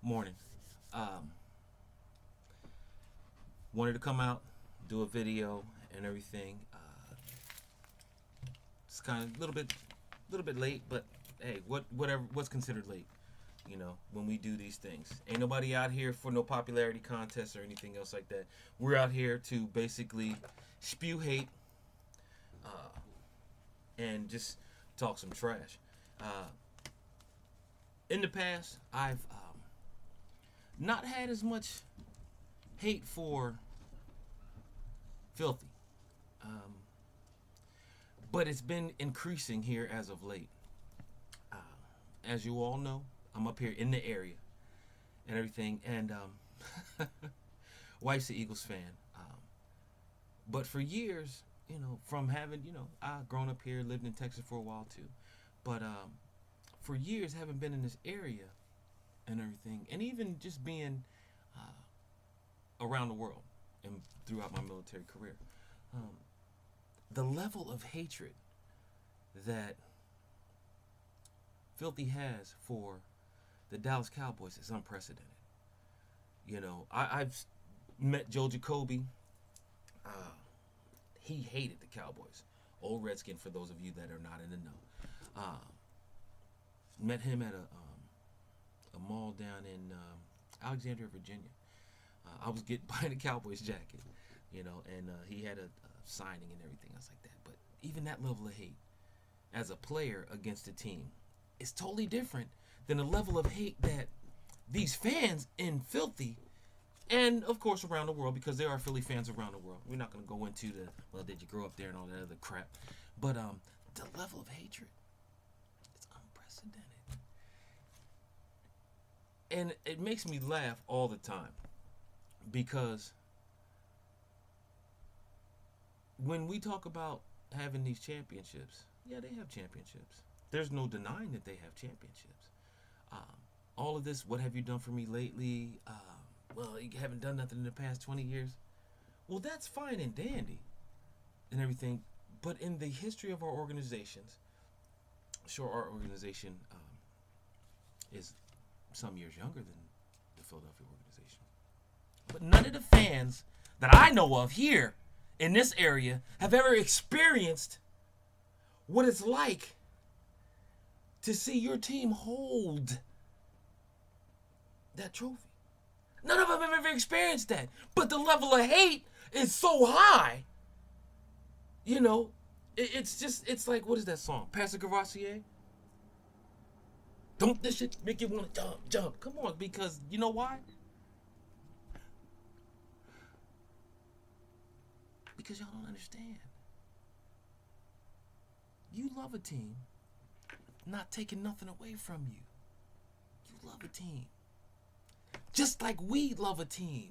Morning. Um, Wanted to come out, do a video and everything. It's kind of a little bit late, but hey, what's considered late? You know, when we do these things, ain't nobody out here for no popularity contests or anything else like that. We're out here to basically spew hate and just talk some trash. Uh, in the past, I've not had as much hate for Philthy. Um, but it's been increasing here as of late. Uh, as you all know, I'm up here in the area and everything, and wife's an Eagles fan. But for years, from having, I've grown up here, lived in Texas for a while too, but for years, haven't been in this area and everything, and even just being around the world and throughout my military career. Um, the level of hatred that Philthy has for the Dallas Cowboys is unprecedented. I've met Joe Jacoby. Uh, he hated the Cowboys. Old Redskin, for those of you that are not in the know. Met him at a mall down in Alexandria, Virginia. I was buying a Cowboys jacket, and he had a signing and everything else like that. But even that level of hate as a player against a team is totally different than the level of hate that these fans in Philthy, and of course around the world, because there are Philly fans around the world. We're not going to go into did you grow up there and all that other crap. But the level of hatred, it's unprecedented. And it makes me laugh all the time because when we talk about having these championships, yeah, they have championships. There's no denying that they have championships. All of this, what have you done for me lately? Well, you haven't done nothing in the past 20 years. Well, that's fine and dandy and everything. But in the history of our organizations, sure, our organization is some years younger than the Philadelphia organization. But none of the fans that I know of here in this area have ever experienced what it's like to see your team hold that trophy. None of them have ever experienced that. But the level of hate is so high. It's like, what is that song? Pastor Gavassier? Don't this shit make you want to jump? Come on, because you know why? Because y'all don't understand. You love a team, not taking nothing away from you. You love a team. Just like we love a team.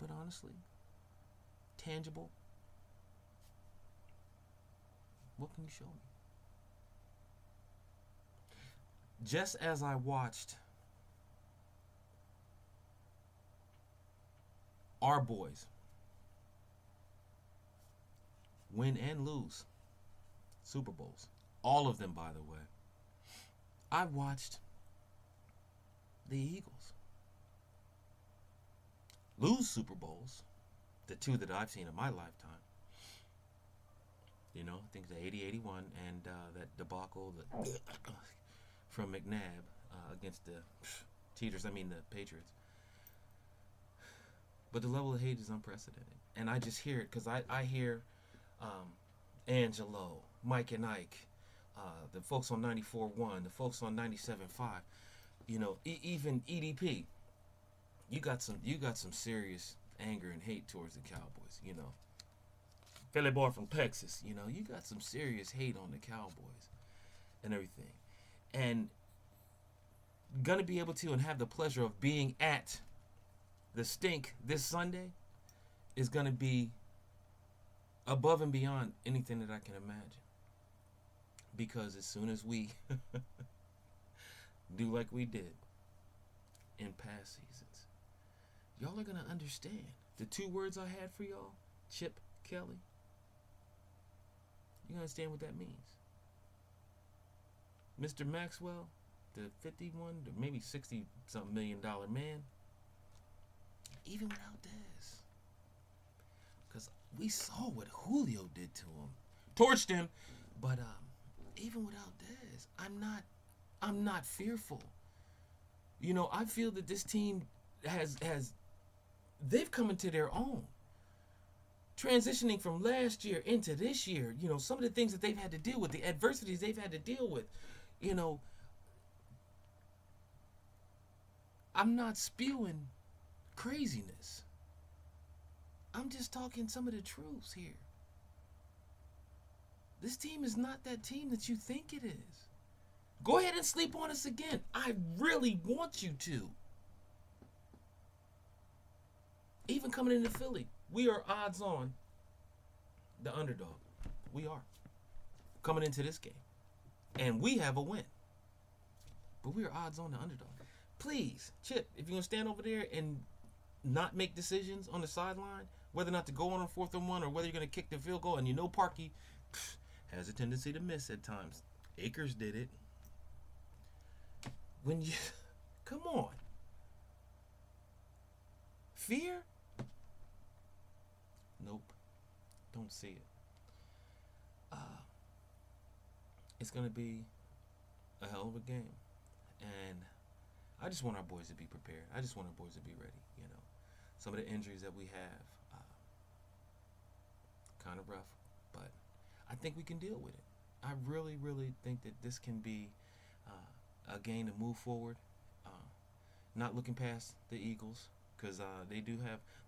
But honestly, tangible, what can you show me? Just as I watched our boys win and lose Super Bowls, all of them, by the way, I watched the Eagles lose Super Bowls, the two that I've seen in my lifetime. I think the 80-81 and that debacle from McNabb against the Patriots. But the level of hate is unprecedented. And I just hear it because I hear Angelo, Mike and Ike, the folks on 94.1, the folks on 97.5, even EDP. You got some serious anger and hate towards the Cowboys, Philly boy from Texas, you got some serious hate on the Cowboys and everything. And gonna be able to and have the pleasure of being at the Stink this Sunday is gonna be above and beyond anything that I can imagine. Because as soon as we do like we did in past seasons, y'all are gonna understand. The two words I had for y'all, Chip Kelly, you understand what that means. Mr. Maxwell, the 51, maybe 60-something $million man, even without Dez. Because we saw what Julio did to him. Torched him. But even without Dez, I'm not fearful. You know, I feel that this team they've come into their own. Transitioning from last year into this year, you know, some of the things that they've had to deal with, the adversities they've had to deal with, you know, I'm not spewing craziness. I'm just talking some of the truths here. This team is not that team that you think it is. Go ahead and sleep on us again. I really want you to. Even coming into Philly, we are odds on the underdog. We are. Coming into this game. And we have a win. But we are odds on the underdog. Please, Chip, if you're going to stand over there and not make decisions on the sideline, whether or not to go on 4th and 1 or whether you're going to kick the field goal, and you know Parkey has a tendency to miss at times. Akers did it. When you... Come on. Fear? Nope. Don't see it. It's going to be a hell of a game. And I just want our boys to be prepared. I just want our boys to be ready, you know. Some of the injuries that we have, kind of rough, but I think we can deal with it. I really, really think that this can be a game to move forward. Not looking past the Eagles, because they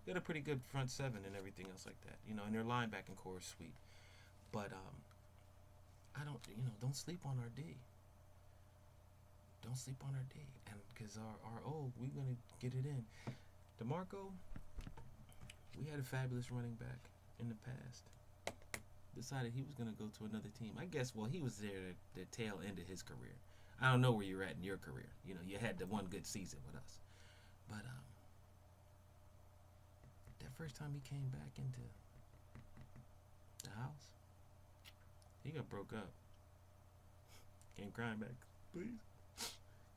got a pretty good front seven and everything else like that, you know, and their linebacking core is sweet. But don't sleep on our D. Don't sleep on our D, and because we're gonna get it in. DeMarco, we had a fabulous running back in the past. Decided he was gonna go to another team. I guess he was there at the tail end of his career. I don't know where you're at in your career. You know, you had the one good season with us, but that first time he came back into the house, he got broke up. Came crying back, please.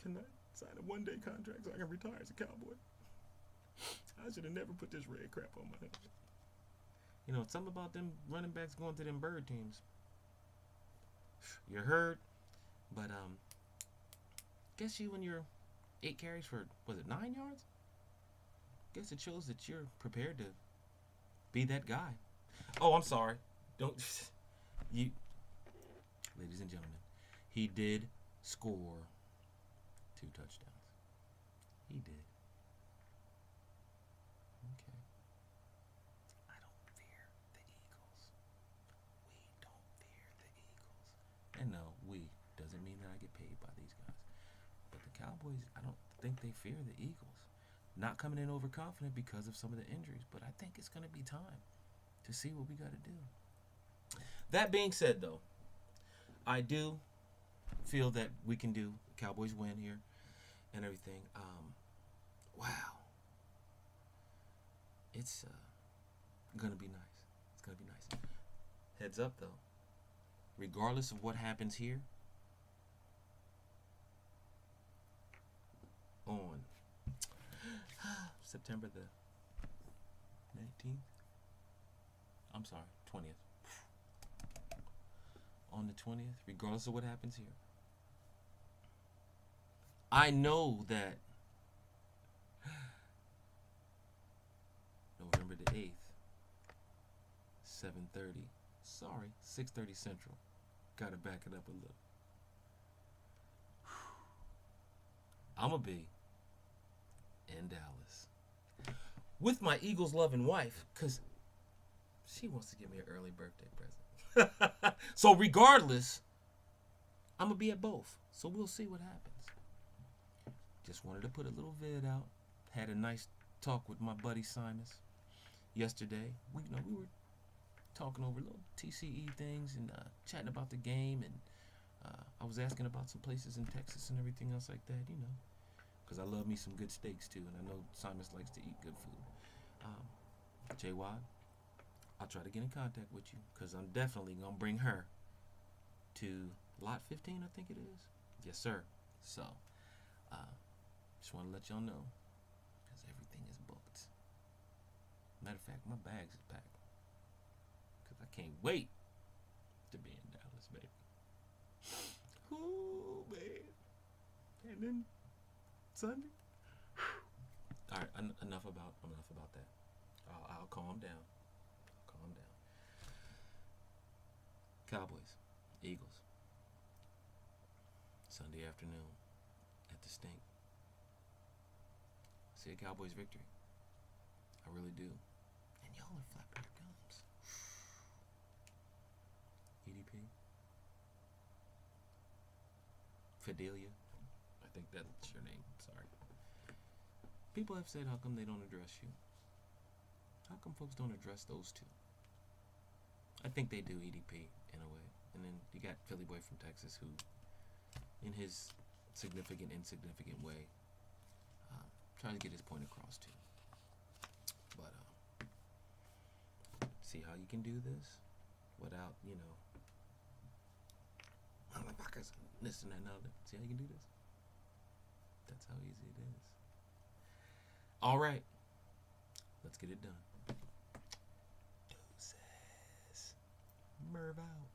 Can I sign a one-day contract so I can retire as a Cowboy? I should have never put this red crap on my head. You know, something about them running backs going to them bird teams. You're hurt, but guess you and your 8 carries for, was it 9 yards? Guess it shows that you're prepared to be that guy. Oh, I'm sorry. Don't you, ladies and gentlemen, he did score 2 touchdowns. He did. Okay. I don't fear the Eagles. We don't fear the Eagles. And no, we doesn't mean that I get paid by these guys. But the Cowboys, I don't think they fear the Eagles. Not coming in overconfident because of some of the injuries, but I think it's going to be time to see what we got to do. That being said, though, I do feel that we can do. Cowboys win here and everything. Wow. It's going to be nice. It's going to be nice. Heads up, though. Regardless of what happens here, on September the 19th, I'm sorry, 20th. On the 20th, regardless of what happens here, I know that November the 8th, 7:30, 6:30 Central. Gotta back it up a little. I'm going to be in Dallas with my Eagles loving wife, because she wants to give me an early birthday present. So regardless, I'm going to be at both. So we'll see what happens. Just wanted to put a little vid out. Had a nice talk with my buddy Simus yesterday. We were talking over little TCE things and chatting about the game, and I was asking about some places in Texas and everything else like that, you know, because I love me some good steaks too, and I know Simus likes to eat good food. J-Wad, I'll try to get in contact with you, because I'm definitely going to bring her to Lot 15, I think it is. Yes, sir. So, just want to let y'all know because everything is booked. Matter of fact, my bags is packed because I can't wait to be in Dallas, baby. Ooh, man. And then Sunday. All right, enough about that. I'll calm down. Cowboys, Eagles. Sunday afternoon at the Stink. See a Cowboys victory. I really do. And y'all are flapping your gums. EDP. Fidelia. I think that's your name. Sorry. People have said, how come they don't address you? How come folks don't address those two? I think they do, EDP, in a way. And then you got Philly Boy from Texas who, in his insignificant way, tries to get his point across too. But see how you can do this without, motherfuckers, this and that and other. See how you can do this? That's how easy it is. All right. Let's get it done. Deuces. Merv out.